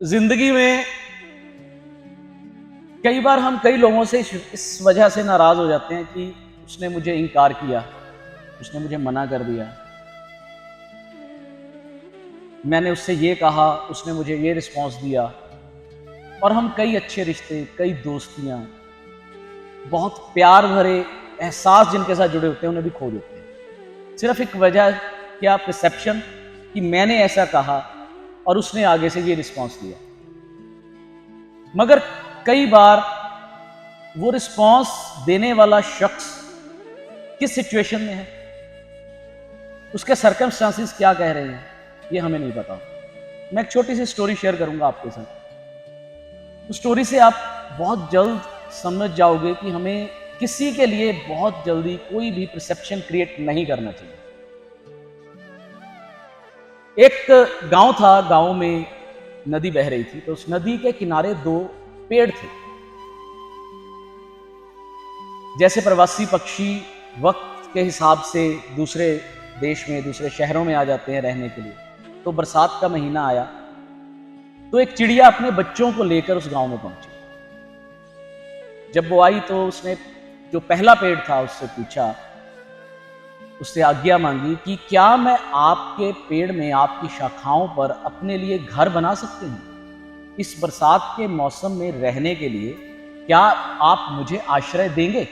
जिंदगी में कई बार हम कई लोगों से इस वजह से नाराज हो जाते हैं कि उसने मुझे इनकार किया, उसने मुझे मना कर दिया, मैंने उससे ये कहा, उसने मुझे ये रिस्पॉन्स दिया। और हम कई अच्छे रिश्ते, कई दोस्तियां, बहुत प्यार भरे एहसास जिनके साथ जुड़े होते हैं उन्हें भी खो देते हैं। सिर्फ एक वजह, क्या परसेप्शन, कि मैंने ऐसा कहा और उसने आगे से ये रिस्पॉन्स दिया। मगर कई बार वो रिस्पॉन्स देने वाला शख्स किस सिचुएशन में है, उसके सर्कमस्टांसिस क्या कह रहे हैं, ये हमें नहीं पता। मैं एक छोटी सी स्टोरी शेयर करूंगा आपके साथ। उस स्टोरी से आप बहुत जल्द समझ जाओगे कि हमें किसी के लिए बहुत जल्दी कोई भी परसेप्शन क्रिएट नहीं करना चाहिए। एक गांव था, गांव में नदी बह रही थी, तो उस नदी के किनारे दो पेड़ थे। जैसे प्रवासी पक्षी वक्त के हिसाब से दूसरे देश में, दूसरे शहरों में आ जाते हैं रहने के लिए, तो बरसात का महीना आया तो एक चिड़िया अपने बच्चों को लेकर उस गांव में पहुंची। जब वो आई तो उसने जो पहला पेड़ था उससे पूछा, उससे आज्ञा मांगी कि क्या मैं आपके पेड़ में, आपकी शाखाओं पर अपने लिए घर बना सकती हूँ? इस बरसात के मौसम में रहने के लिए क्या आप मुझे आश्रय देंगे?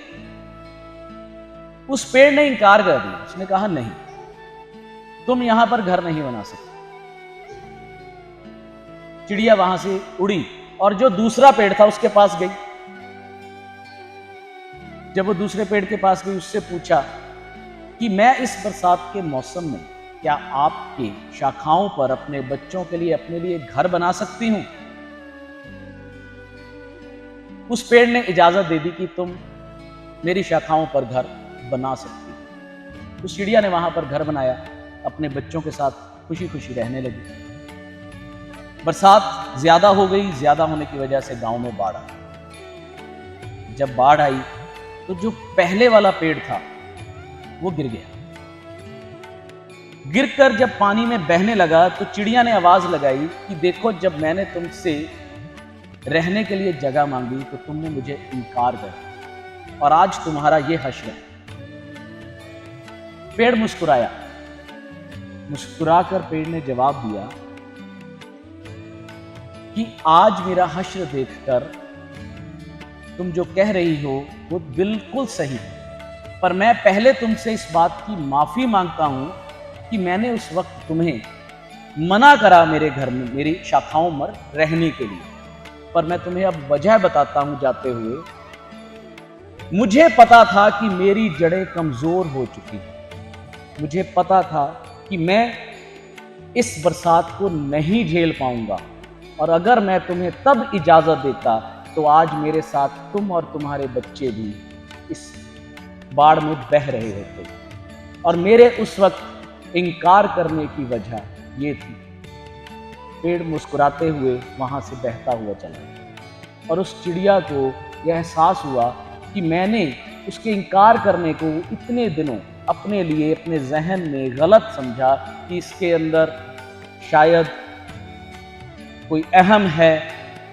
उस पेड़ ने इनकार कर दिया। उसने कहा नहीं, तुम यहां पर घर नहीं बना सकते। चिड़िया वहां से उड़ी और जो दूसरा पेड़ था उसके पास गई। जब वो दूसरे पेड़ के पास गई, उससे पूछा कि मैं इस बरसात के मौसम में क्या आपकी शाखाओं पर अपने बच्चों के लिए, अपने लिए घर बना सकती हूं? उस पेड़ ने इजाजत दे दी कि तुम मेरी शाखाओं पर घर बना सकती हो। उस चिड़िया ने वहां पर घर बनाया, अपने बच्चों के साथ खुशी खुशी रहने लगी। बरसात ज्यादा हो गई, ज्यादा होने की वजह से गांव में बाढ़ आ गई। जब बाढ़ आई तो जो पहले वाला पेड़ था वो गिर गया। गिरकर जब पानी में बहने लगा तो चिड़िया ने आवाज लगाई कि देखो, जब मैंने तुमसे रहने के लिए जगह मांगी तो तुमने मुझे इनकार कर, और आज तुम्हारा ये हश्र है। पेड़ मुस्कुराया। मुस्कुराकर पेड़ ने जवाब दिया कि आज मेरा हश्र देखकर तुम जो कह रही हो वो बिल्कुल सही है, पर मैं पहले तुमसे इस बात की माफी मांगता हूं कि मैंने उस वक्त तुम्हें मना करा मेरे घर में, मेरी शाखाओं में रहने के लिए। पर मैं तुम्हें अब वजह बताता हूं जाते हुए। मुझे पता था कि मेरी जड़ें कमजोर हो चुकी हैं। मुझे पता था कि मैं इस बरसात को नहीं झेल पाऊंगा, और अगर मैं तुम्हें तब इजाजत देता तो आज मेरे साथ तुम और तुम्हारे बच्चे भी इस बाढ़ में बह रहे होते। और मेरे उस वक्त इनकार करने की वजह ये थी। पेड़ मुस्कुराते हुए वहां से बहता हुआ चला गया, और उस चिड़िया को यह एहसास हुआ कि मैंने उसके इनकार करने को इतने दिनों अपने लिए, अपने जहन में गलत समझा कि इसके अंदर शायद कोई अहम है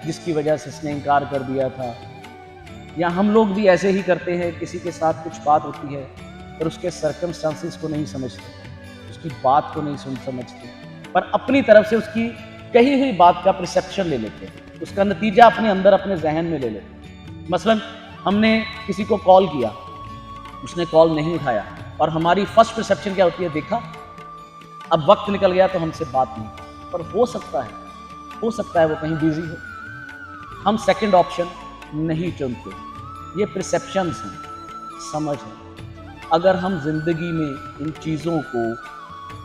जिसकी वजह से इसने इनकार कर दिया था। या हम लोग भी ऐसे ही करते हैं, किसी के साथ कुछ बात होती है और उसके सर्कमस्टांसिस को नहीं समझते, उसकी बात को नहीं समझते, पर अपनी तरफ से उसकी कही हुई बात का परसेप्शन ले लेते हैं, उसका नतीजा अपने अंदर, अपने जहन में ले लेते हैं। मसलन हमने किसी को कॉल किया, उसने कॉल नहीं उठाया, और हमारी फर्स्ट परसेप्शन क्या होती है? देखा, अब वक्त निकल गया तो हमसे बात नहीं। पर हो सकता है वो कहीं बिजी हो। हम सेकंड ऑप्शन नहीं चुनते। ये परसेप्शंस हैं, समझ है। अगर हम जिंदगी में इन चीज़ों को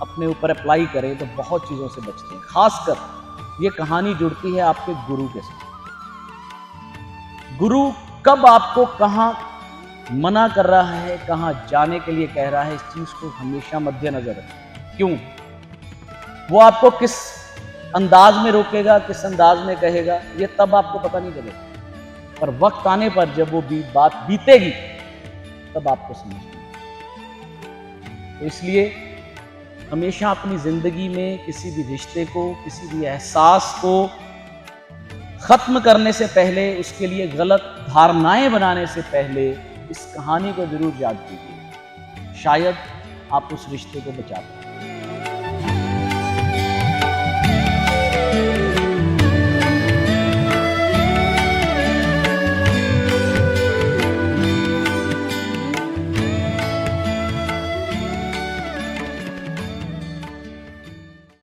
अपने ऊपर अप्लाई करें तो बहुत चीज़ों से बचते हैं। खासकर ये कहानी जुड़ती है आपके गुरु के साथ। गुरु कब आपको कहाँ मना कर रहा है, कहाँ जाने के लिए कह रहा है, इस चीज़ को हमेशा मद्देनजर रखें। क्यों? वो आपको किस अंदाज में रोकेगा, किस अंदाज में कहेगा, ये तब आपको पता नहीं चलेगा, पर वक्त आने पर जब वो बात बीतेगी तब आपको समझ में। तो इसलिए हमेशा अपनी जिंदगी में किसी भी रिश्ते को, किसी भी एहसास को खत्म करने से पहले, उसके लिए गलत धारणाएं बनाने से पहले इस कहानी को जरूर याद कीजिए। शायद आप उस रिश्ते को बचा पाए।